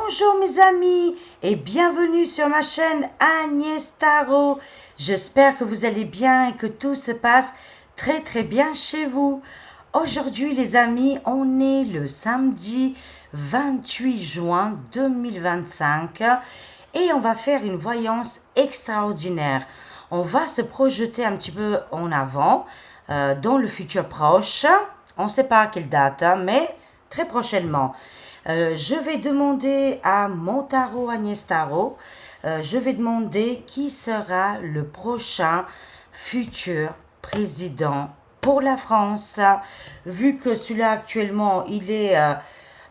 Bonjour mes amis et bienvenue sur ma chaîne Agnès Tarot. J'espère que vous allez bien et que tout se passe très bien chez vous. Aujourd'hui les amis, on est le samedi 28 juin 2025 et on va faire une voyance extraordinaire. On va se projeter un petit peu en avant dans le futur proche. On ne sait pas à quelle date, mais très prochainement. Je vais demander à mon tarot Agnès Tarot, je vais demander qui sera le prochain futur président pour la France. Vu que celui-là actuellement, il est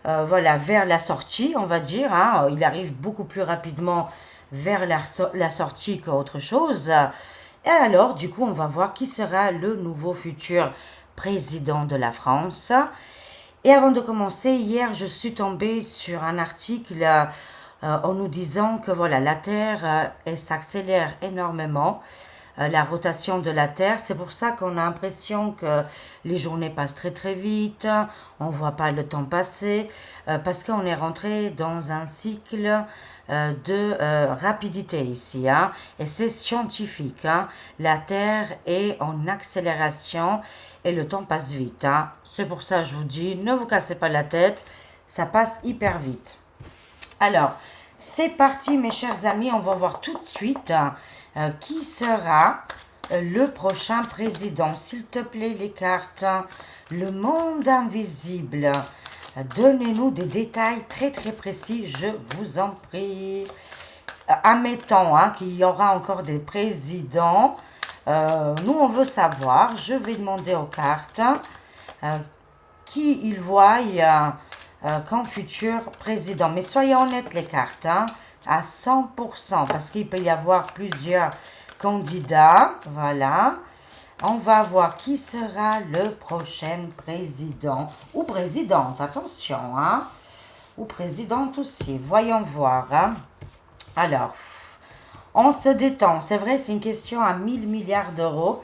voilà, vers la sortie, on va dire, hein, il arrive beaucoup plus rapidement vers la sortie qu'autre chose. Et alors, du coup, on va voir qui sera le nouveau futur président de la France. Et avant de commencer, hier, je suis tombée sur un article en nous disant que voilà, la Terre elle s'accélère énormément, la rotation de la Terre. C'est pour ça qu'on a l'impression que les journées passent très vite, on ne voit pas le temps passer, parce qu'on est rentré dans un cycle de rapidité ici, hein, et c'est scientifique, hein. La Terre est en accélération et le temps passe vite, hein. C'est pour ça que je vous dis, ne vous cassez pas la tête, ça passe hyper vite. Alors, c'est parti mes chers amis, on va voir tout de suite qui sera le prochain président. S'il te plaît les cartes, le monde invisible. Donnez-nous des détails très précis, je vous en prie. Admettons qu'il y aura encore des présidents. Nous, on veut savoir. Je vais demander aux cartes qui ils voient comme futur président. Mais soyez honnêtes les cartes, hein, à 100%, parce qu'il peut y avoir plusieurs candidats. Voilà. On va voir qui sera le prochain président ou présidente, attention, hein, ou présidente aussi. Voyons voir, hein. Alors, on se détend. C'est vrai, c'est une question à 1000 milliards d'euros.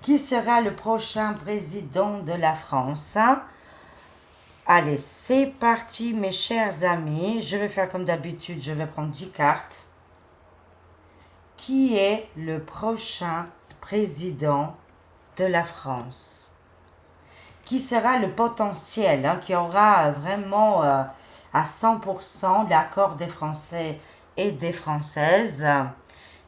Qui sera le prochain président de la France? Allez, c'est parti, mes chers amis. Je vais faire comme d'habitude, je vais prendre 10 cartes. Qui est le prochain président de la France? Qui sera le potentiel, hein, qui aura vraiment à 100% l'accord des Français et des Françaises?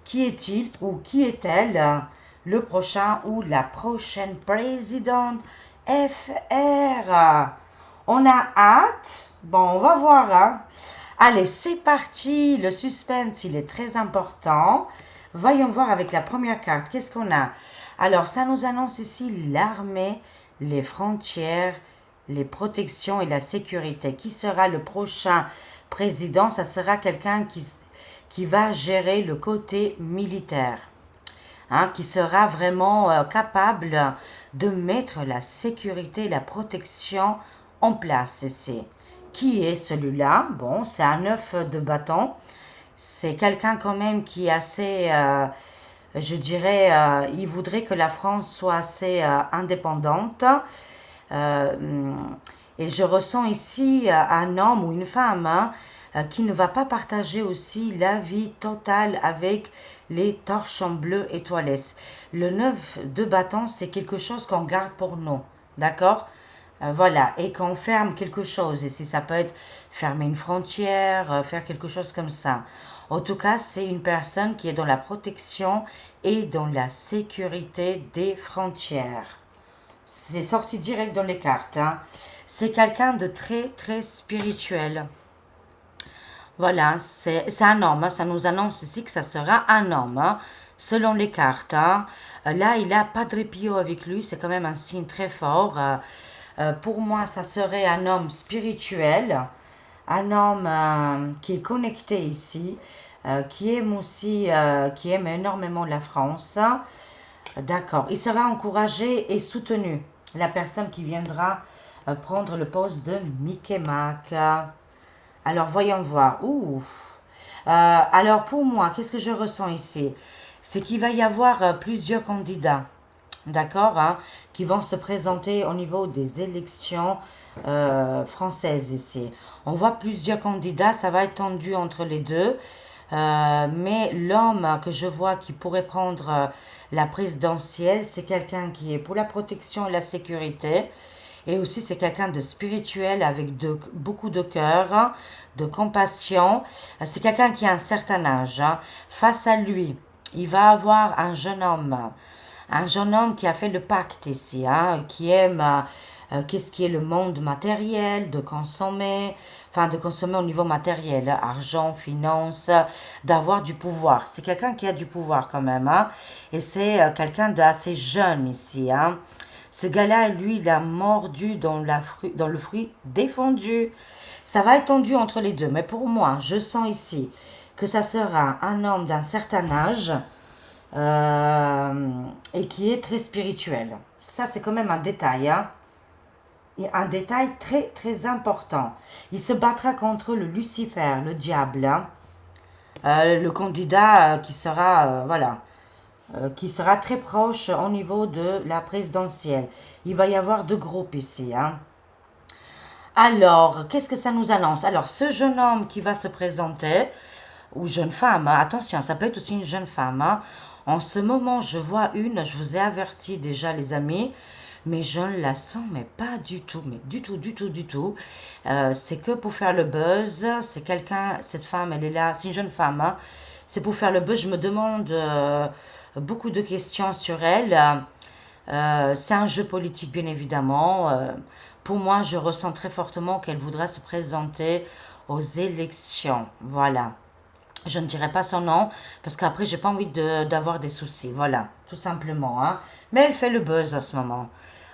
Qui est-il ou qui est-elle le prochain ou la prochaine présidente FR? On a hâte. Bon, on va voir, hein. Allez, c'est parti. Le suspense, il est très important. Voyons voir avec la première carte. Qu'est-ce qu'on a? Alors, ça nous annonce ici l'armée, les frontières, les protections et la sécurité. Qui sera le prochain président? Ça sera quelqu'un qui va gérer le côté militaire, hein, qui sera vraiment capable de mettre la sécurité et la protection en place ici. Qui est celui-là? Bon, c'est un 9 de bâton. C'est quelqu'un quand même qui est assez, je dirais, il voudrait que la France soit assez indépendante. Et je ressens ici un homme ou une femme, hein, qui ne va pas partager aussi la vie totale avec les torchons bleus étoilés. Le 9 de bâton, c'est quelque chose qu'on garde pour nous, d'accord? Voilà, et qu'on ferme quelque chose. Et si ça peut être fermer une frontière, faire quelque chose comme ça. En tout cas, c'est une personne qui est dans la protection et dans la sécurité des frontières. C'est sorti direct dans les cartes, hein. C'est quelqu'un de très spirituel. Voilà, c'est un homme, hein. Ça nous annonce ici que ça sera un homme, hein, selon les cartes, hein. Là, il a Padre Pio avec lui, c'est quand même un signe très fort. Pour moi, ça serait un homme spirituel, un homme qui est connecté ici, qui aime aussi, qui aime énormément la France. D'accord, il sera encouragé et soutenu, la personne qui viendra prendre le poste de Mickey Mac. Alors, voyons voir. Ouf. Alors, pour moi, qu'est-ce que je ressens ici? C'est qu'il va y avoir plusieurs candidats. d'accord, hein, qui vont se présenter au niveau des élections françaises ici. On voit plusieurs candidats, ça va être tendu entre les deux. Mais l'homme que je vois qui pourrait prendre la présidentielle, c'est quelqu'un qui est pour la protection et la sécurité. Et aussi, c'est quelqu'un de spirituel avec beaucoup de cœur, hein, de compassion. C'est quelqu'un qui a un certain âge, hein. Face à lui, il va avoir un jeune homme. Un jeune homme qui a fait le pacte ici, hein, qui aime qu'est-ce qui est le monde matériel, de consommer au niveau matériel, hein, argent, finance, d'avoir du pouvoir. C'est quelqu'un qui a du pouvoir quand même, hein, et c'est quelqu'un d'assez jeune ici, hein. Ce gars-là, lui, il a mordu dans le fruit défendu. Ça va être tendu entre les deux, mais pour moi, je sens ici que ça sera un homme d'un certain âge, et qui est très spirituel. Ça, c'est quand même un détail, hein. Et un détail très, très important. Il se battra contre le Lucifer, le diable, hein. Le candidat qui sera très proche au niveau de la présidentielle. Il va y avoir deux groupes ici, hein. Alors, qu'est-ce que ça nous annonce? Alors, ce jeune homme qui va se présenter, ou jeune femme, hein, attention, ça peut être aussi une jeune femme, hein. En ce moment, je vois je vous ai averti déjà les amis, mais je ne la sens, mais pas du tout, mais du tout, du tout, du tout. C'est que pour faire le buzz, cette femme, elle est là, c'est une jeune femme, hein. C'est pour faire le buzz, je me demande beaucoup de questions sur elle. C'est un jeu politique, bien évidemment. Pour moi, je ressens très fortement qu'elle voudra se présenter aux élections. Voilà. Je ne dirai pas son nom parce qu'après, j'ai pas envie d'avoir des soucis. Voilà, tout simplement, hein. Mais elle fait le buzz en ce moment.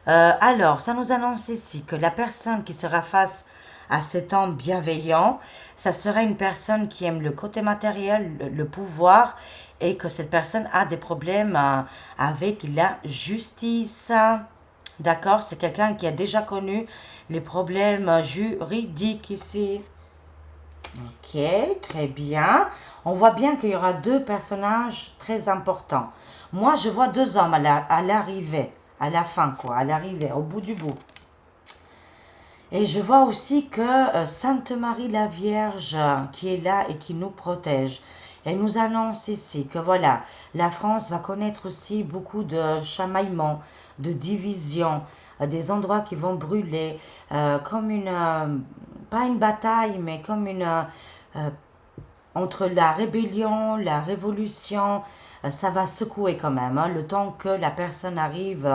Alors, ça nous annonce ici que la personne qui sera face à cet homme bienveillant, ça sera une personne qui aime le côté matériel, le pouvoir, et que cette personne a des problèmes avec la justice. D'accord? C'est quelqu'un qui a déjà connu les problèmes juridiques ici. Ok, très bien. On voit bien qu'il y aura deux personnages très importants. Moi, je vois deux hommes à l'arrivée, à la fin, quoi, à l'arrivée, au bout du bout. Et je vois aussi que Sainte Marie la Vierge qui est là et qui nous protège. Elle nous annonce ici que voilà, la France va connaître aussi beaucoup de chamaillements, de divisions, des endroits qui vont brûler, comme pas une bataille, mais comme entre la rébellion, la révolution, ça va secouer quand même, hein, le temps que la personne arrive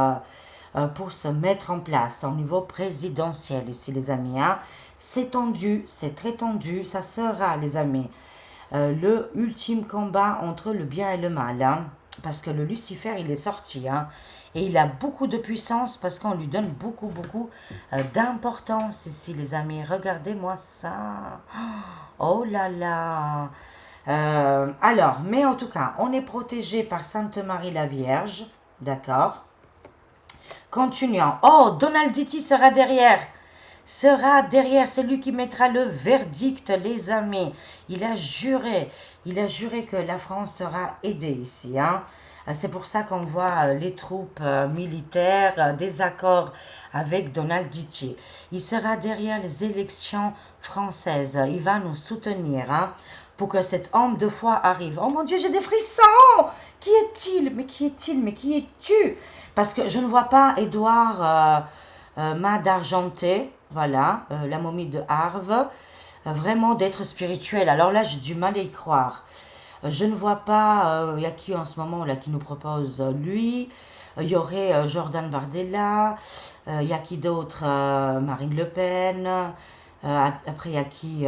pour se mettre en place au niveau présidentiel ici les amis, hein. C'est tendu, c'est très tendu, ça sera les amis le ultime combat entre le bien et le mal, hein, parce que le Lucifer il est sorti, hein, et il a beaucoup de puissance parce qu'on lui donne beaucoup beaucoup d'importance ici les amis. Regardez-moi ça, oh là là. Alors, mais en tout cas, on est protégé par Sainte Marie la Vierge, d'accord. Continuons. Oh, Donalditi sera derrière, c'est lui qui mettra le verdict, les amis. Il a juré que la France sera aidée ici, hein. C'est pour ça qu'on voit les troupes militaires, des accords avec Donald Duty. Il sera derrière les élections françaises. Il va nous soutenir, hein, pour que cet homme de foi arrive. Oh mon Dieu, j'ai des frissons! Qui est-il? Mais qui est-il? Mais qui es-tu? Parce que je ne vois pas Édouard main d'argenté, voilà, la momie de Arve, vraiment d'être spirituel. Alors là, j'ai du mal à y croire. Je ne vois pas, il y a qui en ce moment là qui nous propose lui. Il y aurait Jordan Bardella, il y a qui d'autre, Marine Le Pen. Après, il y a qui,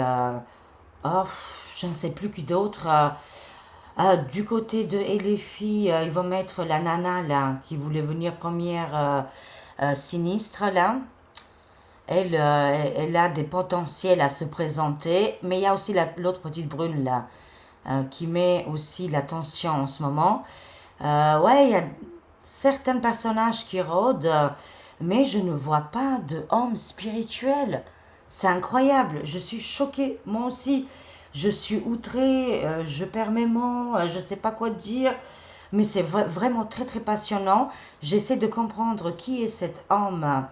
oh, je ne sais plus qui d'autre. Du côté de LFI, ils vont mettre la nana là, qui voulait venir première sinistre là. Elle a des potentiels à se présenter, mais il y a aussi l'autre petite brune là, qui met aussi l'attention en ce moment. Ouais, il y a certains personnages qui rôdent, mais je ne vois pas de homme spirituel. C'est incroyable, je suis choquée, moi aussi. Je suis outrée, je perds mes mots, je ne sais pas quoi dire. mais c'est vraiment très très passionnant. J'essaie de comprendre qui est cet homme.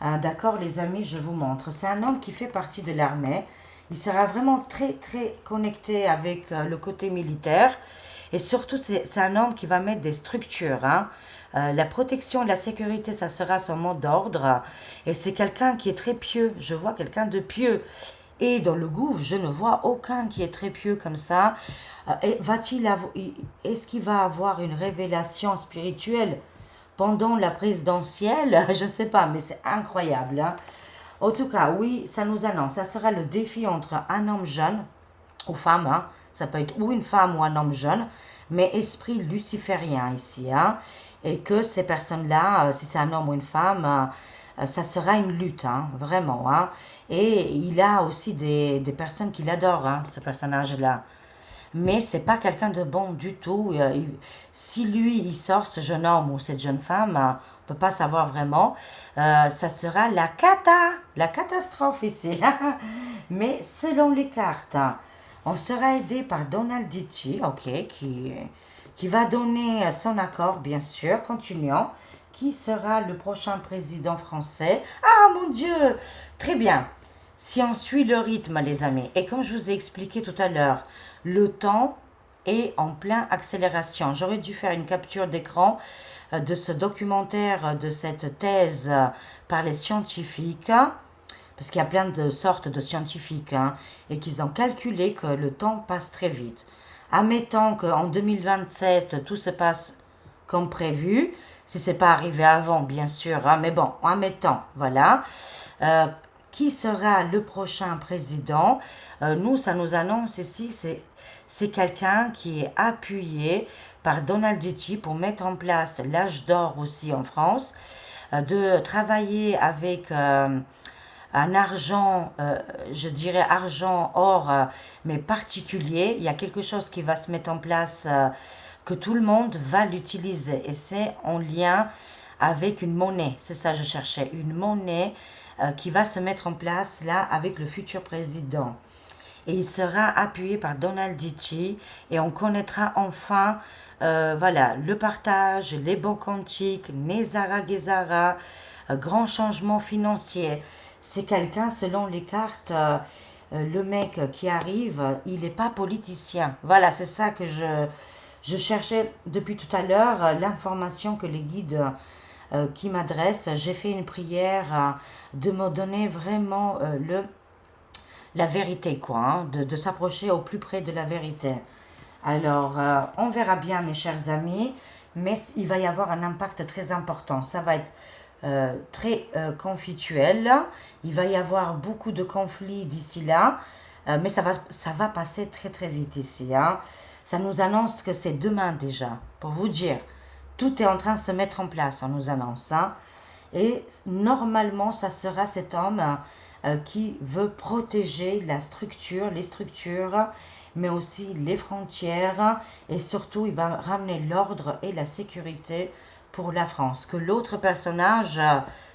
D'accord, les amis, je vous montre. C'est un homme qui fait partie de l'armée. Il sera vraiment très très connecté avec le côté militaire. Et surtout, c'est un homme qui va mettre des structures, hein. La protection, la sécurité, ça sera son mot d'ordre. Et c'est quelqu'un qui est très pieux. Je vois quelqu'un de pieux. Et dans le gouffre, je ne vois aucun qui est très pieux comme ça. Est-ce qu'il va avoir une révélation spirituelle pendant la présidentielle? Je ne sais pas, mais c'est incroyable, hein. En tout cas, oui, ça nous annonce. Ça sera le défi entre un homme jeune ou femme, hein. Ça peut être ou une femme ou un homme jeune, mais esprit luciférien ici, hein. Et que ces personnes-là, si c'est un homme ou une femme, ça sera une lutte, hein, vraiment, hein. Et il a aussi des personnes qui l'adorent, hein, ce personnage-là. Mais c'est pas quelqu'un de bon du tout. Si lui, il sort, ce jeune homme ou cette jeune femme, on peut pas savoir vraiment. Ça sera la catastrophe ici. Mais selon les cartes, on sera aidé par Donald Dichi, ok, qui va donner son accord, bien sûr. Continuons. Qui sera le prochain président français? Ah mon Dieu! Très bien. Si on suit le rythme, les amis, et comme je vous ai expliqué tout à l'heure, le temps est en pleine accélération. J'aurais dû faire une capture d'écran de ce documentaire, de cette thèse par les scientifiques, parce qu'il y a plein de sortes de scientifiques, hein, et qu'ils ont calculé que le temps passe très vite. Admettons qu'en 2027, tout se passe comme prévu, si c'est pas arrivé avant, bien sûr, hein, mais bon, admettons, voilà. Euh, qui sera le prochain président? Nous, ça nous annonce ici, c'est quelqu'un qui est appuyé par Donald Dichi pour mettre en place l'âge d'or aussi en France, de travailler avec un argent, je dirais argent, or, mais particulier. Il y a quelque chose qui va se mettre en place, que tout le monde va l'utiliser. Et c'est en lien avec une monnaie. C'est ça que je cherchais. Une monnaie qui va se mettre en place là avec le futur président. Et il sera appuyé par Donald Dichi et on connaîtra enfin voilà, le partage, les bons quantiques, Nezara Gezara, grand changement financier. C'est quelqu'un, selon les cartes, le mec qui arrive, il n'est pas politicien. Voilà, c'est ça que je cherchais depuis tout à l'heure, l'information que les guides qui m'adressent. J'ai fait une prière de me donner vraiment la vérité, quoi, hein, de s'approcher au plus près de la vérité. Alors, on verra bien, mes chers amis, mais il va y avoir un impact très important. Ça va être très conflictuel. Il va y avoir beaucoup de conflits d'ici là, mais ça va passer très très vite ici, hein. Ça nous annonce que c'est demain déjà, pour vous dire. Tout est en train de se mettre en place, on nous annonce, hein. Et normalement, ça sera cet homme qui veut protéger la structure, les structures, mais aussi les frontières. Et surtout, il va ramener l'ordre et la sécurité pour la France. Que l'autre personnage,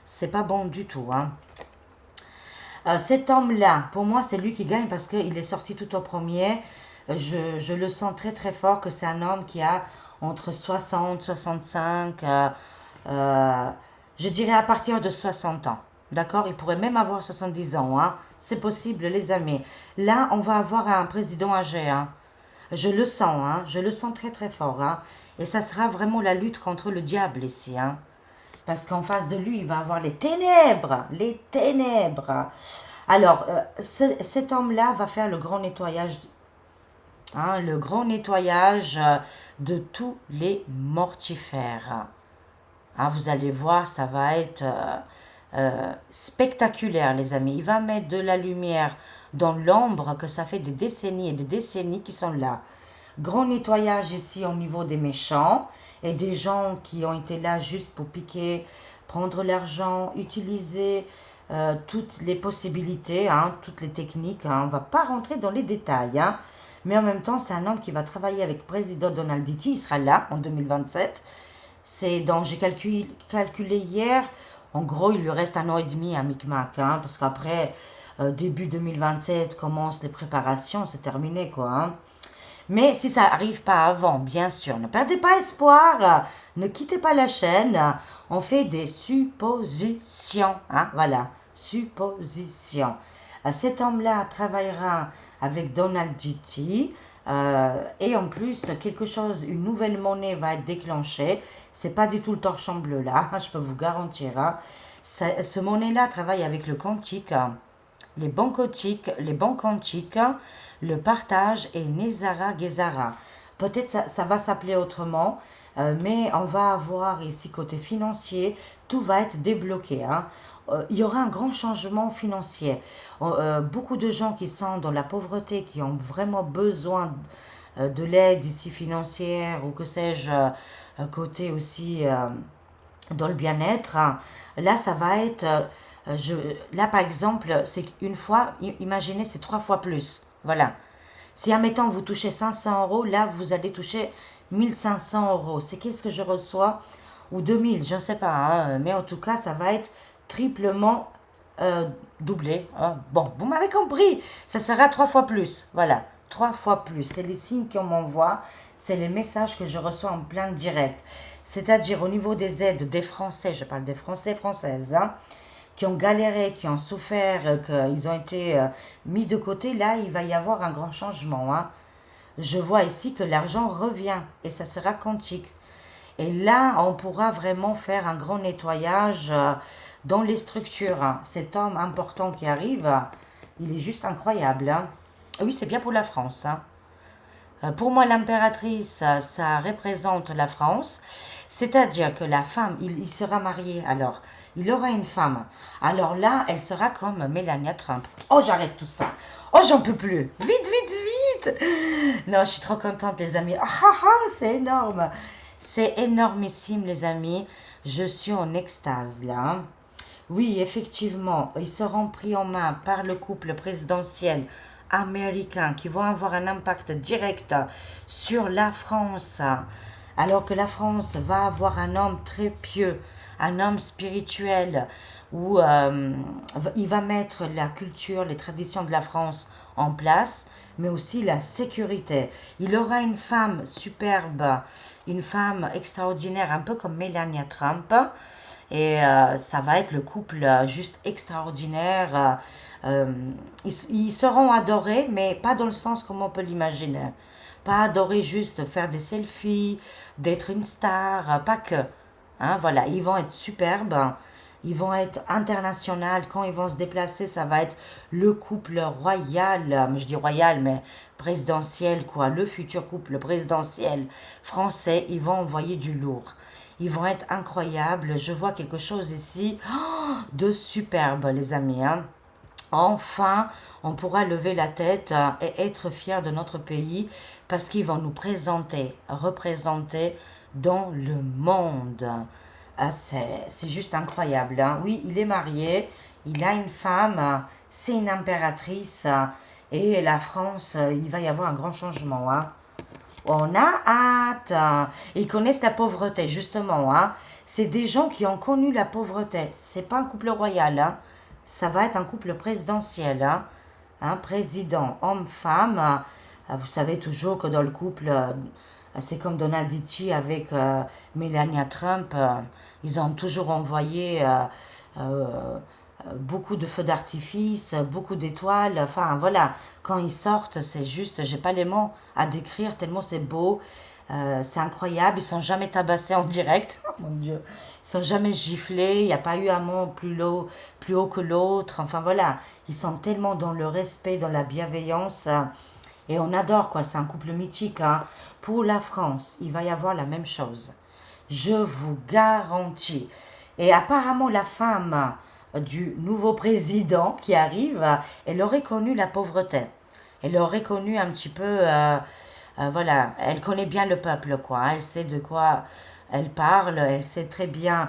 c'est pas bon du tout, hein. Cet homme-là, pour moi, c'est lui qui gagne parce qu'il est sorti tout au premier. Je le sens très très fort que c'est un homme qui a entre 60, 65, je dirais à partir de 60 ans. D'accord? Il pourrait même avoir 70 ans, hein. C'est possible, les amis. Là, on va avoir un président âgé, hein. Je le sens, hein. Je le sens très très fort, hein. Et ça sera vraiment la lutte contre le diable ici, hein. Parce qu'en face de lui, il va avoir les ténèbres, les ténèbres. Alors, cet homme-là va faire le grand nettoyage, hein, le grand nettoyage de tous les mortifères. Hein, vous allez voir, ça va être spectaculaire, les amis. Il va mettre de la lumière dans l'ombre que ça fait des décennies et des décennies qui sont là. Grand nettoyage ici au niveau des méchants et des gens qui ont été là juste pour piquer, prendre l'argent, utiliser toutes les possibilités, hein, toutes les techniques, hein. On ne va pas rentrer dans les détails, hein. Mais en même temps, c'est un homme qui va travailler avec le président Donald Ditti. Il sera là en 2027. C'est donc j'ai calculé hier. En gros, il lui reste un an et demi à Micmac, hein, parce qu'après, début 2027, commencent les préparations, c'est terminé, quoi, hein. Mais si ça arrive pas avant, bien sûr, ne perdez pas espoir, ne quittez pas la chaîne, on fait des suppositions, hein, voilà, suppositions. Cet homme-là travaillera avec Donald J.T. Et en plus, quelque chose, une nouvelle monnaie va être déclenchée. C'est pas du tout le torchon bleu là, je peux vous garantir, hein. Ce monnaie-là travaille avec le quantique, les bons quantiques, le partage et Nezara Gezara. Peut-être ça va s'appeler autrement, mais on va avoir ici côté financier, tout va être débloqué, hein. Il y aura un grand changement financier. Beaucoup de gens qui sont dans la pauvreté, qui ont vraiment besoin de l'aide ici financière ou que sais-je, côté aussi dans le bien-être, hein. Là, ça va être, là par exemple, c'est une fois, imaginez, c'est 3 fois plus. Voilà. Si, admettons, vous touchez 500 euros, là, vous allez toucher 1500 euros. C'est qu'est-ce que je reçois? Ou 2000, je ne sais pas, hein, mais en tout cas, ça va être triplement doublé, hein. Bon, vous m'avez compris, ça sera 3 fois plus. Voilà, 3 fois plus. C'est les signes qu'on m'envoie, c'est les messages que je reçois en plein direct. C'est-à-dire au niveau des aides des Français, je parle des Français, Françaises, hein, qui ont galéré, qui ont souffert, qu'ils ont été mis de côté, là, il va y avoir un grand changement, hein. Je vois ici que l'argent revient et ça sera quantique. Et là, on pourra vraiment faire un grand nettoyage dans les structures, hein. Cet homme important qui arrive, il est juste incroyable, hein. Oui, c'est bien pour la France, hein. Pour moi, l'impératrice, ça représente la France, c'est-à-dire que la femme, il sera marié, alors, il aura une femme. Alors là, elle sera comme Melania Trump. Oh, j'arrête tout ça. Oh, j'en peux plus. Vite, vite, vite. Non, je suis trop contente, les amis. Ah, ah, ah, c'est énorme. C'est énormissime, les amis. Je suis en extase, là. Oui, effectivement, ils seront pris en main par le couple présidentiel américain qui vont avoir un impact direct sur la France, alors que la France va avoir un homme très pieux, un homme spirituel, où il va mettre la culture, les traditions de la France en place, mais aussi la sécurité. Il aura une femme superbe, une femme extraordinaire, un peu comme Melania Trump, et ça va être le couple juste extraordinaire. Ils seront adorés, mais pas dans le sens comme on peut l'imaginer. Pas adorés juste faire des selfies, d'être une star, pas que. Hein, voilà, ils vont être superbes, ils vont être internationaux. Quand ils vont se déplacer, ça va être le couple royal, je dis royal, mais présidentiel, quoi. Le futur couple présidentiel français, ils vont envoyer du lourd. Ils vont être incroyables. Je vois quelque chose ici de superbe, les amis, hein. Enfin, on pourra lever la tête et être fier de notre pays parce qu'ils vont nous présenter, représenter dans le monde. Ah, c'est juste incroyable, hein. Oui, il est marié, il a une femme, c'est une impératrice, et la France, il va y avoir un grand changement, hein. On a hâte. Ils connaissent la pauvreté, justement, hein. C'est des gens qui ont connu la pauvreté. C'est pas un couple royal, hein. Ça va être un couple présidentiel, hein. Un président, homme-femme. Vous savez toujours que dans le couple, c'est comme Donald J.T. avec Melania Trump. Ils ont toujours envoyé euh, beaucoup de feux d'artifice, beaucoup d'étoiles. Enfin, voilà, quand ils sortent, c'est juste, j'ai pas les mots à décrire tellement c'est beau. C'est incroyable, ils sont jamais tabassés en direct. Oh mon Dieu, ils sont jamais giflés, il n'y a pas eu un mot plus haut que l'autre. Enfin voilà, ils sont tellement dans le respect, dans la bienveillance. Et on adore, quoi, c'est un couple mythique, hein. Pour la France, il va y avoir la même chose. Je vous garantis. Et apparemment, la femme du nouveau président qui arrive, elle aurait connu la pauvreté. Elle aurait connu un petit peu, voilà, elle connaît bien le peuple, quoi. Elle sait de quoi elle parle, elle sait très bien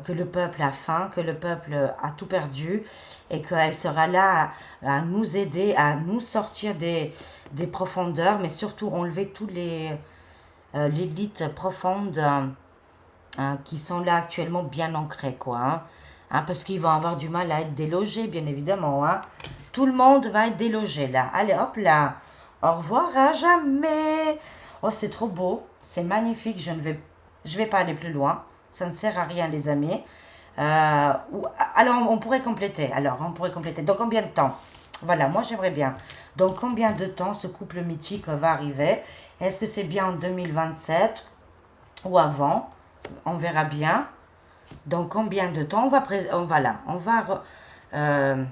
que le peuple a faim, que le peuple a tout perdu et qu'elle sera là à nous aider, à nous sortir des profondeurs, mais surtout enlever tous l'élite profonde qui sont là actuellement bien ancrées, quoi, hein. Hein, parce qu'ils vont avoir du mal à être délogés, bien évidemment, hein. Tout le monde va être délogé, là. Allez, hop, là. Au revoir à jamais. Oh, c'est trop beau, c'est magnifique. Je vais pas aller plus loin. Ça ne sert à rien, les amis. Alors, on pourrait compléter. Alors, on pourrait compléter. Dans combien de temps? Voilà, moi j'aimerais bien. Dans combien de temps ce couple mythique va arriver? Est-ce que c'est bien en 2027 ou avant? On verra bien. Dans combien de temps voilà, euh,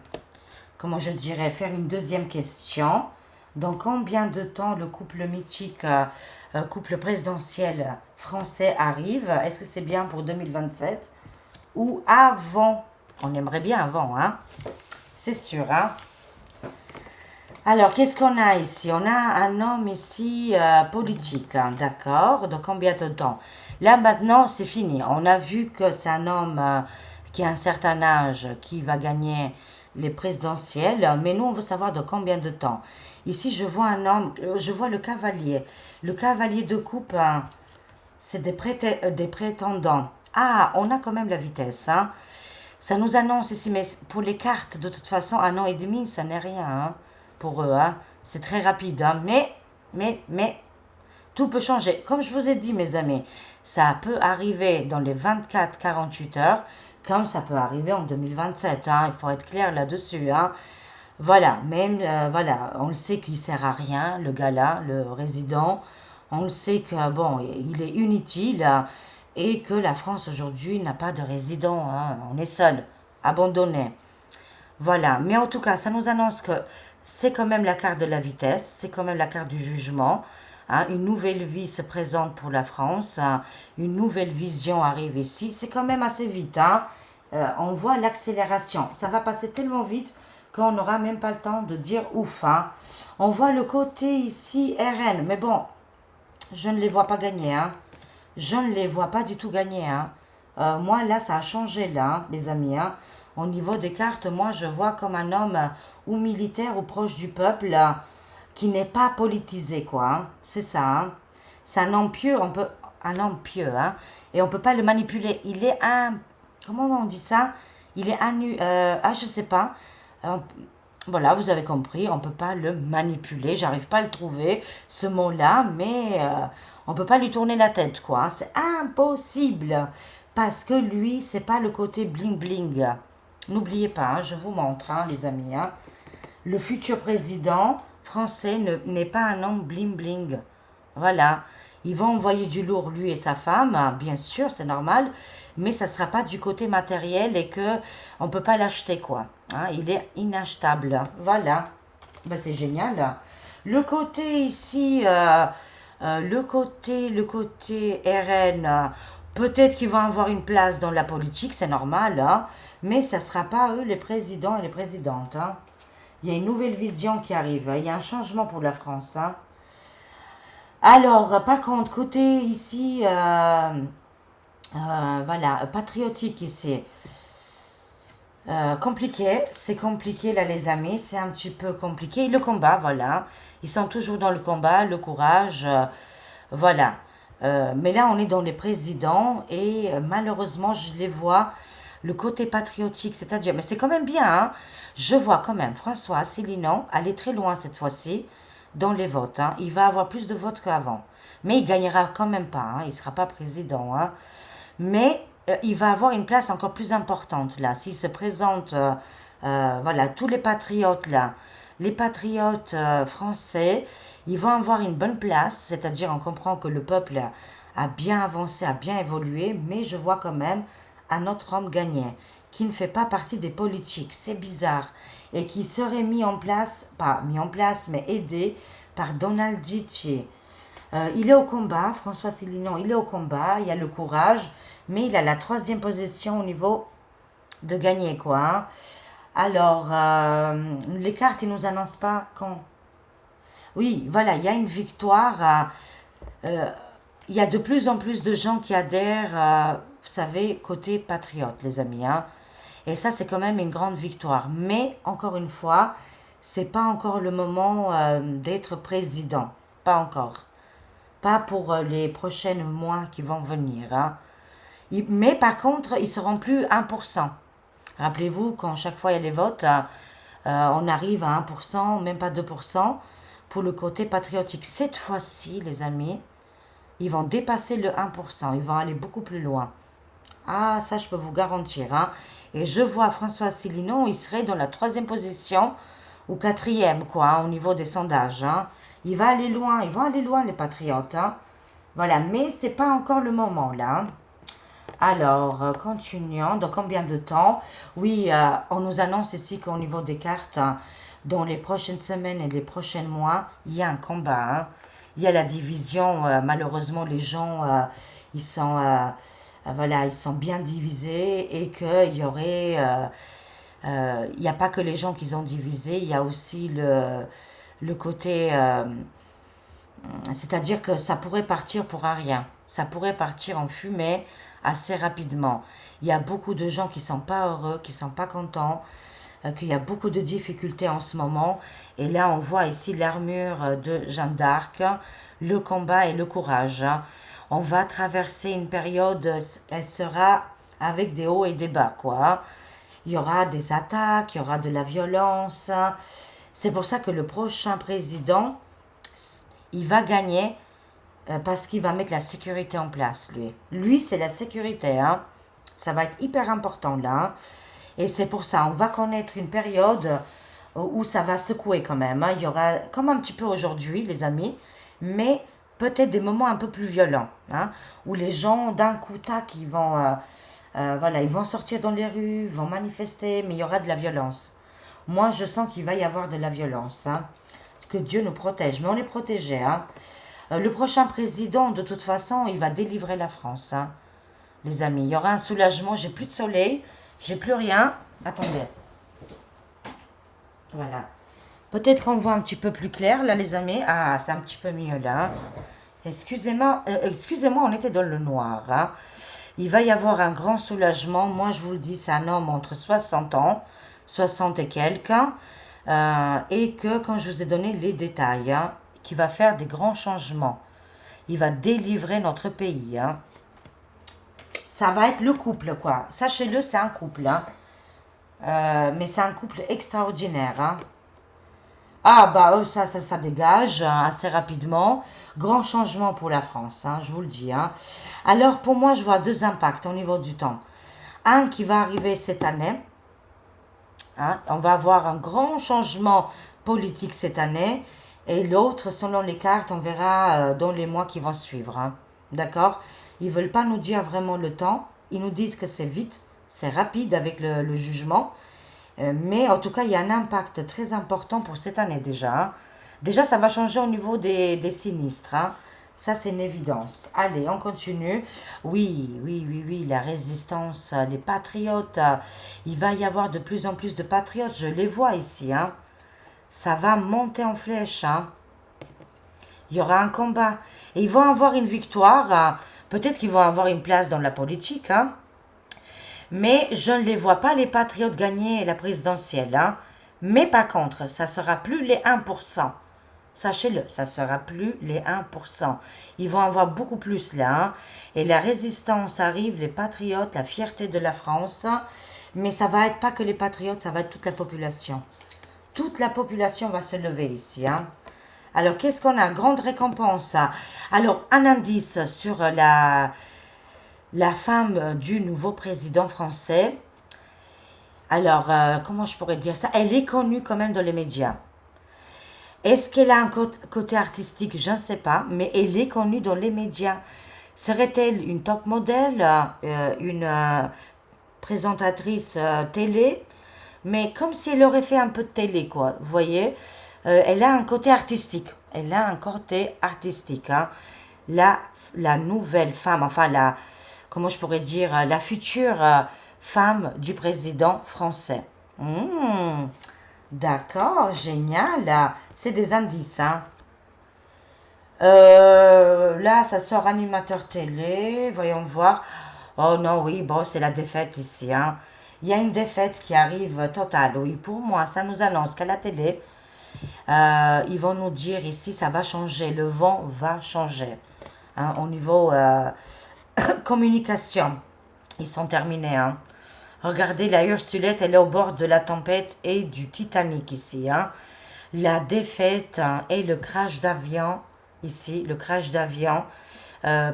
comment je dirais, faire une deuxième question. Dans combien de temps le couple mythique, couple présidentiel français arrive? Est-ce que c'est bien pour 2027 ou avant? On aimerait bien avant, hein? C'est sûr, hein? Alors, qu'est-ce qu'on a ici? On a un homme ici politique, hein, d'accord? Dans combien de temps? Là, maintenant, c'est fini. On a vu que c'est un homme qui a un certain âge qui va gagner les présidentielles, mais nous, on veut savoir de combien de temps. Ici, je vois un homme, je vois le cavalier. Le cavalier de coupe, hein, c'est des prétendants. Ah, on a quand même la vitesse, hein? Ça nous annonce ici, mais pour les cartes, de toute façon, 1 an et demi, ça n'est rien, hein, pour eux, hein. C'est très rapide, hein. Mais, tout peut changer. Comme je vous ai dit, mes amis, ça peut arriver dans les 24-48 heures, comme ça peut arriver en 2027, hein. Il faut être clair là-dessus, hein. Voilà, même, voilà, on le sait qu'il sert à rien, le gars-là, le résident. On le sait que, bon, il est inutile et que la France aujourd'hui n'a pas de résident, hein. On est seul, abandonné. Voilà, mais en tout cas, ça nous annonce que c'est quand même la carte de la vitesse, c'est quand même la carte du jugement, hein. Une nouvelle vie se présente pour la France, hein. Une nouvelle vision arrive ici. C'est quand même assez vite, hein. On voit l'accélération. Ça va passer tellement vite qu'on n'aura même pas le temps de dire ouf, hein. On voit le côté ici RN, mais bon, je ne les vois pas gagner, hein. Je ne les vois pas du tout gagner, hein. Moi, là, ça a changé, là, hein, les amis, hein. Au niveau des cartes, moi, je vois comme un homme ou militaire ou proche du peuple qui n'est pas politisé, quoi, hein. C'est ça, hein. C'est un homme pieux, un homme pieux, hein. Et on peut pas le manipuler. Il est un, comment on dit ça? Il est un, je sais pas. Euh, voilà, vous avez compris, on ne peut pas le manipuler. J'arrive pas à le trouver, ce mot-là, mais on ne peut pas lui tourner la tête, quoi, hein. C'est impossible. Parce que lui, c'est pas le côté bling-bling. N'oubliez pas, hein, je vous montre, hein, les amis, hein. Le futur président français n'est pas un homme bling-bling. Voilà. Ils vont envoyer du lourd, lui et sa femme, hein, bien sûr, c'est normal, mais ça ne sera pas du côté matériel et que on ne peut pas l'acheter, quoi, hein. Il est inachetable. Voilà. Ben, c'est génial. Le côté ici, le côté RN, peut-être qu'ils vont avoir une place dans la politique, c'est normal, hein, mais ça ne sera pas eux les présidents et les présidentes, hein. Il y a une nouvelle vision qui arrive, hein. Il y a un changement pour la France, hein. Alors, par contre, côté ici, voilà, patriotique ici, compliqué, c'est compliqué là les amis, c'est un petit peu compliqué. Le combat, voilà, ils sont toujours dans le combat, le courage, voilà. Mais là, on est dans les présidents et malheureusement, je les vois, le côté patriotique, c'est-à-dire, mais c'est quand même bien, hein. Je vois quand même François Asselineau aller très loin cette fois-ci dans les votes, hein. Il va avoir plus de votes qu'avant. Mais il gagnera quand même pas, hein. Il ne sera pas président, hein. Mais il va avoir une place encore plus importante là. S'il se présente, voilà, tous les patriotes là, les patriotes français, ils vont avoir une bonne place, c'est-à-dire on comprend que le peuple a bien avancé, a bien évolué, mais je vois quand même un autre homme gagner, qui ne fait pas partie des politiques, c'est bizarre, et qui serait mis en place, pas mis en place, mais aidé par Donald J. Il est au combat, François Asselineau, il est au combat, il a le courage, mais il a la troisième position au niveau de gagner, quoi, hein. Alors, les cartes, ils nous annoncent pas quand. Oui, voilà, il y a une victoire. Il y a de plus en plus de gens qui adhèrent, vous savez, côté patriote, les amis, hein. Et ça, c'est quand même une grande victoire. Mais, encore une fois, c'est pas encore le moment d'être président. Pas encore. Pas pour les prochains mois qui vont venir, hein. Mais par contre, ils seront plus 1%. Rappelez-vous, quand chaque fois il y a les votes, on arrive à 1%, même pas 2%. pour le côté patriotique. Cette fois-ci, les amis, ils vont dépasser le 1%. Ils vont aller beaucoup plus loin. Ah, ça, je peux vous garantir. Hein. Et je vois François Asselineau, il serait dans la troisième position ou quatrième, quoi, hein, au niveau des sondages. Hein. Il va aller loin. Ils vont aller loin, les patriotes. Hein. Voilà, mais c'est pas encore le moment, là. Hein. Alors, continuons. Dans combien de temps? Oui, on nous annonce ici qu'au niveau des cartes, hein, dans les prochaines semaines et les prochains mois, il y a un combat. Hein. Il y a la division. Malheureusement, les gens, ils sont, voilà, ils sont bien divisés et qu'il y aurait, il n'y a pas que les gens qui sont divisés, il y a aussi le côté, c'est-à-dire que ça pourrait partir pour un rien. Ça pourrait partir en fumée assez rapidement. Il y a beaucoup de gens qui sont pas heureux, qui sont pas contents, qu'il y a beaucoup de difficultés en ce moment. Et là, on voit ici l'armure de Jeanne d'Arc, le combat et le courage. Hein. On va traverser une période, elle sera avec des hauts et des bas, quoi. Il y aura des attaques, il y aura de la violence. C'est pour ça que le prochain président, il va gagner parce qu'il va mettre la sécurité en place, lui. Lui, c'est la sécurité, hein. Ça va être hyper important, là. Et c'est pour ça, on va connaître une période où ça va secouer quand même. Hein. Il y aura, comme un petit peu aujourd'hui, les amis, mais peut-être des moments un peu plus violents, hein, où les gens, d'un coup, tac, ils vont, voilà, ils vont sortir dans les rues, vont manifester, mais il y aura de la violence. Moi, je sens qu'il va y avoir de la violence, hein. Que Dieu nous protège, mais on est protégés. Hein. Le prochain président, de toute façon, il va délivrer la France, hein, les amis. Il y aura un soulagement, j'ai plus de soleil, j'ai plus rien. Attendez. Voilà. Peut-être qu'on voit un petit peu plus clair, là, les amis. Ah, c'est un petit peu mieux, là. Excusez-moi, excusez-moi, on était dans le noir. Hein. Il va y avoir un grand soulagement. Moi, je vous le dis, c'est un homme entre 60 ans, 60 et quelques, et que, quand je vous ai donné les détails, hein, qui va faire des grands changements. Il va délivrer notre pays. Hein. Ça va être le couple, quoi. Sachez-le, c'est un couple. Hein. Mais c'est un couple extraordinaire. Hein. Ah, bah, ça dégage assez rapidement. Grand changement pour la France, hein, je vous le dis. Hein. Alors, pour moi, je vois deux impacts au niveau du temps. Un qui va arriver cette année. Hein, on va avoir un grand changement politique cette année. Et l'autre, selon les cartes, on verra dans les mois qui vont suivre. Hein. D'accord? Ils ne veulent pas nous dire vraiment le temps. Ils nous disent que c'est vite, c'est rapide avec le jugement. Mais en tout cas, il y a un impact très important pour cette année déjà. Hein. Déjà, ça va changer au niveau des sinistres. Hein. Ça, c'est une évidence. Allez, on continue. Oui, la résistance, les patriotes. Il va y avoir de plus en plus de patriotes. Je les vois ici. Hein. Ça va monter en flèche. Hein. Il y aura un combat. Et ils vont avoir une victoire. Hein. Peut-être qu'ils vont avoir une place dans la politique. Hein. Mais je ne les vois pas, les patriotes, gagner la présidentielle. Hein. Mais par contre, ça ne sera plus les 1%. Sachez-le, ça ne sera plus les 1%. Ils vont avoir beaucoup plus là. Hein. Et la résistance arrive, les patriotes, la fierté de la France. Mais ça va être pas que les patriotes, ça va être toute la population. Toute la population va se lever ici. Hein. Alors, qu'est-ce qu'on a? Grande récompense. Alors, un indice sur la femme du nouveau président français. Alors, comment je pourrais dire ça? Elle est connue quand même dans les médias. Est-ce qu'elle a un côté artistique? Je ne sais pas, mais elle est connue dans les médias. Serait-elle une top modèle, une présentatrice télé? Mais comme si elle aurait fait un peu de télé, quoi. Vous voyez, elle a un côté artistique. Elle a un côté artistique. Hein. La nouvelle femme, enfin, comment je pourrais dire, la future femme du président français. D'accord, génial. C'est des indices. Hein. Là, ça sort animateur télé. Voyons voir. Oh non, oui, bon, c'est la défaite ici. Hein. Il y a une défaite qui arrive totale. Oui, pour moi, ça nous annonce qu'à la télé, ils vont nous dire ici, ça va changer. Le vent va changer. Hein, au niveau communication, ils sont terminés. Hein. Regardez, la Ursulette, elle est au bord de la tempête et du Titanic ici. Hein. la défaite et le crash d'avion, ici, le crash d'avion.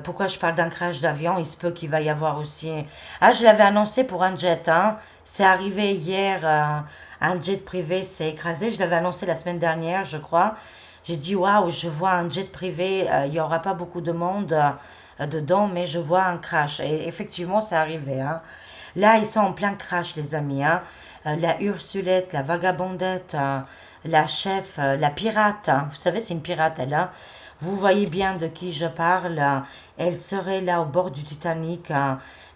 Pourquoi je parle d'un crash d'avion? Il se peut qu'il va y avoir aussi... Ah, je l'avais annoncé pour un jet, hein. C'est arrivé hier, un jet privé s'est écrasé. Je l'avais annoncé la semaine dernière, je crois. J'ai dit, waouh, je vois un jet privé, il n'y aura pas beaucoup de monde dedans, mais je vois un crash. Et effectivement, c'est arrivé, hein. Là, ils sont en plein crash, les amis, hein. La Ursulette, la vagabondette, la chef, la pirate, hein. Vous savez, c'est une pirate, elle, hein. Vous voyez bien de qui je parle. Elle serait là au bord du Titanic.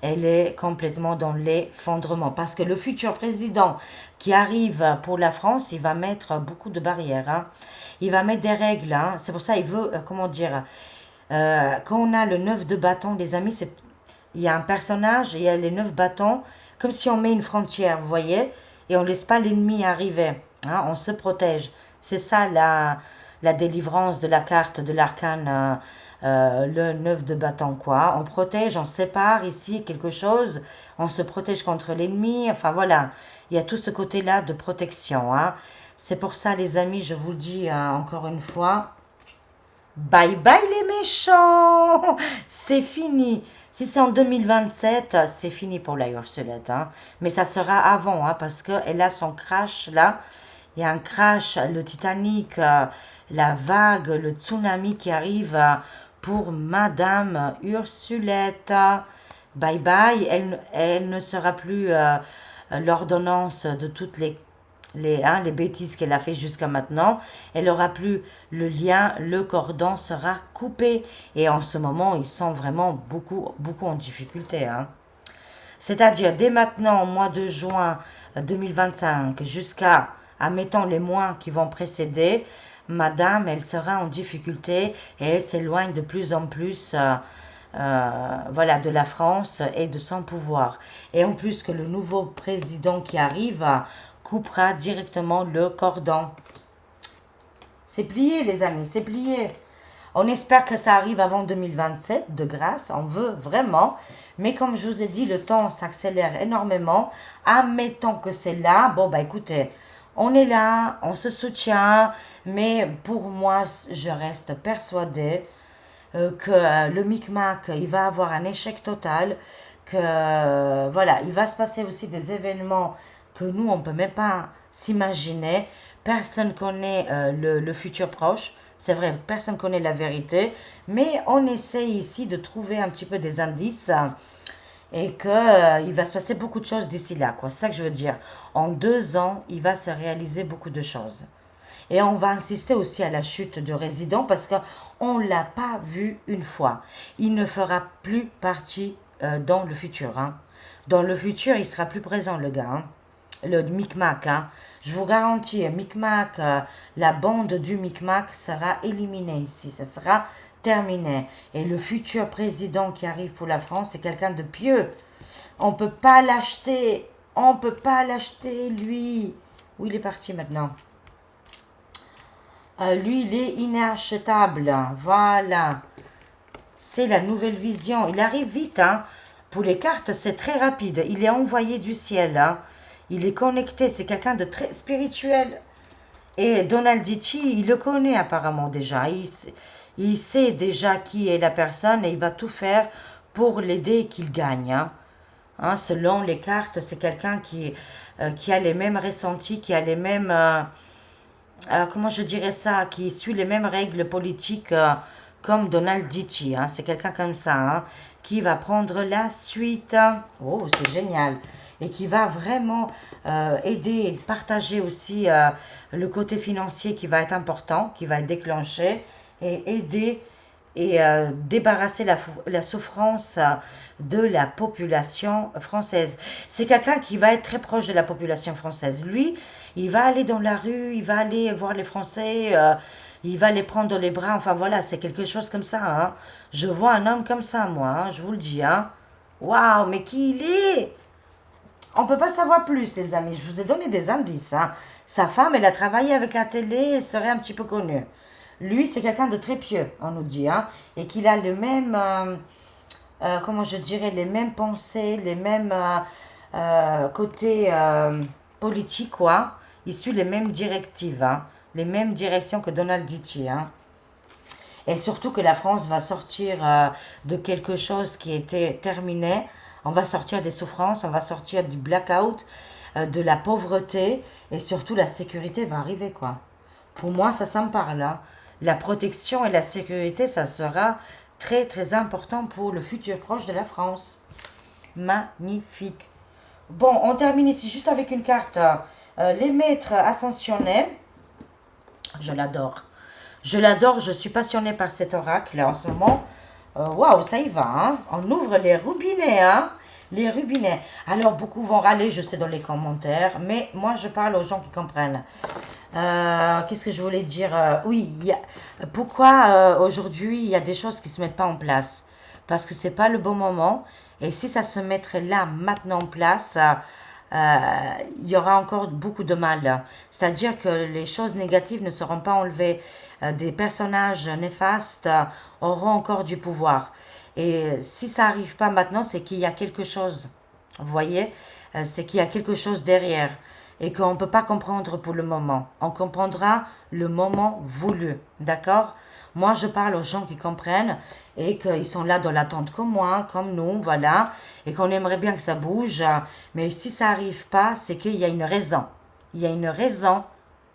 Elle est complètement dans l'effondrement. Parce que le futur président qui arrive pour la France, il va mettre beaucoup de barrières, hein. Il va mettre des règles, hein. C'est pour ça qu'il veut, comment dire, quand on a le 9 de bâton, les amis, il y a un personnage et il y a les 9 bâtons, comme si on met une frontière, vous voyez, et on ne laisse pas l'ennemi arriver, hein, on se protège. C'est ça la délivrance de la carte de l'arcane, le 9 de bâton, quoi. On protège, on sépare ici quelque chose, on se protège contre l'ennemi, enfin voilà, il y a tout ce côté-là de protection, hein. C'est pour ça, les amis, je vous dis encore une fois, bye bye les méchants. C'est fini. Si c'est en 2027, c'est fini pour la Ursulette, hein. Mais ça sera avant, hein, parce qu'elle a son crash là. Il y a un crash, le Titanic, la vague, le tsunami qui arrive pour Madame Ursulette. Bye bye. Elle ne sera plus l'ordonnance de toutes les bêtises qu'elle a fait jusqu'à maintenant. Elle aura plus le lien, le cordon sera coupé. Et en ce moment, ils sont vraiment beaucoup en difficulté, hein. C'est-à-dire, dès maintenant, au mois de juin 2025, jusqu'à, admettons, les mois qui vont précéder, Madame, elle sera en difficulté et elle s'éloigne de plus en plus voilà, de la France et de son pouvoir. Et en plus que le nouveau président qui arrive coupera directement le cordon. C'est plié, les amis, c'est plié. On espère que ça arrive avant 2027, de grâce, on veut vraiment. Mais comme je vous ai dit, le temps s'accélère énormément. Admettons que c'est là. Bon, bah écoutez, on est là, on se soutient. Mais pour moi, je reste persuadée que le Micmac, il va avoir un échec total. Que, voilà, il va se passer aussi des événements que nous, on ne peut même pas s'imaginer. Personne connaît le futur proche. C'est vrai, personne connaît la vérité. Mais on essaie ici de trouver un petit peu des indices et que il va se passer beaucoup de choses d'ici là, quoi. C'est ça que je veux dire. En 2 ans, il va se réaliser beaucoup de choses. Et on va insister aussi à la chute de Résident parce qu'on ne l'a pas vu une fois. Il ne fera plus partie dans le futur, hein. Dans le futur, il sera plus présent, le gars, hein. Le Micmac, hein. Je vous garantis, Micmac, la bande du Micmac sera éliminée ici. Ça sera terminé. Et le futur président qui arrive pour la France, c'est quelqu'un de pieux. On ne peut pas l'acheter. On ne peut pas l'acheter, lui. Où il est parti maintenant? Lui, il est inachetable. Voilà. C'est la nouvelle vision. Il arrive vite, hein. Pour les cartes, c'est très rapide. Il est envoyé du ciel, hein. Il est connecté. C'est quelqu'un de très spirituel. Et Donald Dici, il le connaît apparemment déjà. Il sait déjà qui est la personne et il va tout faire pour l'aider et qu'il gagne, hein. Hein, selon les cartes, c'est quelqu'un qui a les mêmes ressentis, qui a les mêmes... comment je dirais ça, qui suit les mêmes règles politiques comme Donald Dici, hein. C'est quelqu'un comme ça, hein, qui va prendre la suite. Oh, c'est génial. Et qui va vraiment aider et partager aussi le côté financier qui va être important, qui va être déclenché, et aider et débarrasser la souffrance de la population française. C'est quelqu'un qui va être très proche de la population française. Lui, il va aller dans la rue, il va aller voir les Français, il va les prendre dans les bras. Enfin voilà, c'est quelque chose comme ça, hein. Je vois un homme comme ça, moi, hein, je vous le dis, hein. Waouh, mais qui il est? On ne peut pas savoir plus, les amis. Je vous ai donné des indices, hein. Sa femme, elle a travaillé avec la télé et serait un petit peu connue. Lui, c'est quelqu'un de très pieux, on nous dit, hein, et qu'il a le même, comment je dirais, les mêmes pensées, les mêmes côtés politiques, quoi. Il suit les mêmes directives, hein. les mêmes directions que Donald Tichy, hein. Et surtout que la France va sortir de quelque chose qui était terminé. On va sortir des souffrances, on va sortir du blackout, de la pauvreté, et surtout la sécurité va arriver, quoi. Pour moi, ça me parle, hein. La protection et la sécurité, ça sera très très important pour le futur proche de la France. Magnifique. Bon, on termine ici juste avec une carte. Les maîtres ascensionnés. Je l'adore. Je l'adore, je suis passionnée par cet oracle en ce moment. Waouh, ça y va, hein. On ouvre les robinets, hein. Les robinets. Alors, beaucoup vont râler, je sais, dans les commentaires, mais moi, je parle aux gens qui comprennent. Qu'est-ce que je voulais dire? Oui, pourquoi aujourd'hui, il y a des choses qui ne se mettent pas en place? Parce que c'est pas le bon moment. Et si ça se mettrait là, maintenant en place, il y aura encore beaucoup de mal. C'est-à-dire que les choses négatives ne seront pas enlevées. Des personnages néfastes auront encore du pouvoir. Et si ça n'arrive pas maintenant, c'est qu'il y a quelque chose. Vous voyez? C'est qu'il y a quelque chose derrière. Et qu'on ne peut pas comprendre pour le moment. On comprendra le moment voulu. D'accord? Moi, je parle aux gens qui comprennent et qu'ils sont là dans l'attente comme moi, comme nous, voilà. Et qu'on aimerait bien que ça bouge. Mais si ça n'arrive pas, c'est qu'il y a une raison. Il y a une raison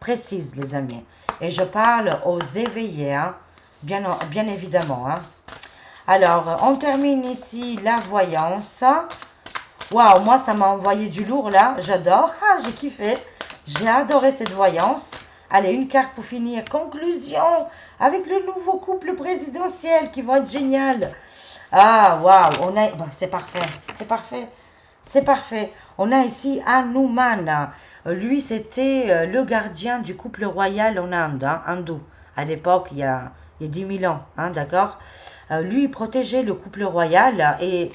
précise, les amis. Et je parle aux éveillés, hein, bien évidemment. Hein. Alors, on termine ici la voyance. Waouh, moi, ça m'a envoyé du lourd, là. J'adore. Ah, j'ai kiffé. J'ai adoré cette voyance. Allez, une carte pour finir. Conclusion avec le nouveau couple présidentiel qui va être génial. Ah, waouh, on a... Bon, c'est parfait. C'est parfait. C'est parfait. On a ici Hanuman. Lui, c'était le gardien du couple royal en Inde, hein, hindou. À l'époque, il y a 10 000 ans, hein, d'accord. Lui, il protégeait le couple royal et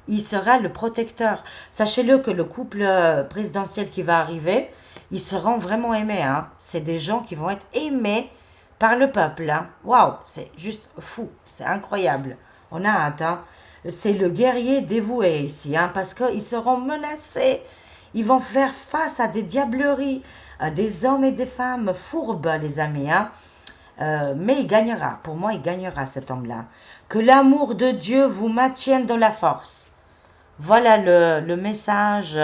il sera le protecteur. Sachez-le que le couple présidentiel qui va arriver, ils seront vraiment aimés. Hein. C'est des gens qui vont être aimés par le peuple. Hein. Waouh, c'est juste fou, c'est incroyable. On a hâte, hein. C'est le guerrier dévoué ici, hein, parce qu'ils seront menacés. Ils vont faire face à des diableries, à des hommes et des femmes fourbes, les amis. Hein. Mais il gagnera. Pour moi, il gagnera, cet homme-là. Que l'amour de Dieu vous maintienne dans la force. Voilà le message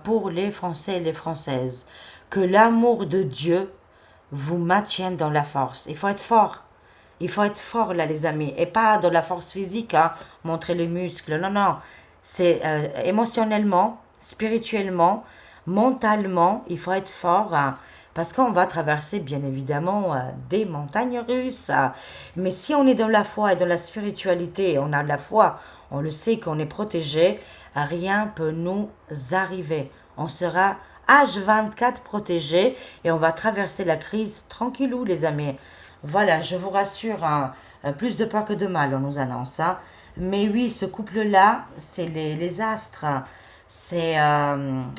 pour les Français et les Françaises. Que l'amour de Dieu vous maintienne dans la force. Il faut être fort. Il faut être fort là, les amis. Et pas de la force physique, hein, montrer les muscles. Non, non. C'est émotionnellement, spirituellement, mentalement, il faut être fort. Hein, parce qu'on va traverser, bien évidemment, des montagnes russes. Mais si on est dans la foi et dans la spiritualité, on a de la foi, on le sait qu'on est protégé, rien peut nous arriver. On sera H24 protégé et on va traverser la crise tranquillou, les amis. Voilà, je vous rassure, hein, plus de peur que de mal, on nous annonce. Hein. Mais oui, ce couple-là, c'est les astres, c'est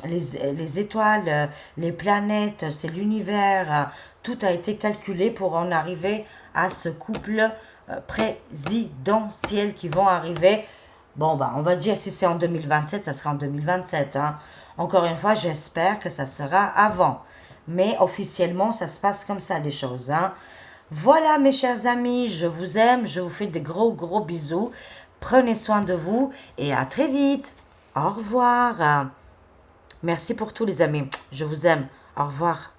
les étoiles, les planètes, c'est l'univers. Tout a été calculé pour en arriver à ce couple présidentiel qui vont arriver. Bon, bah, on va dire si c'est en 2027, ça sera en 2027. Hein. Encore une fois, j'espère que ça sera avant. Mais officiellement, ça se passe comme ça, les choses. Hein. Voilà, mes chers amis, je vous aime, je vous fais de gros, gros bisous. Prenez soin de vous et à très vite. Au revoir. Merci pour tout, les amis. Je vous aime. Au revoir.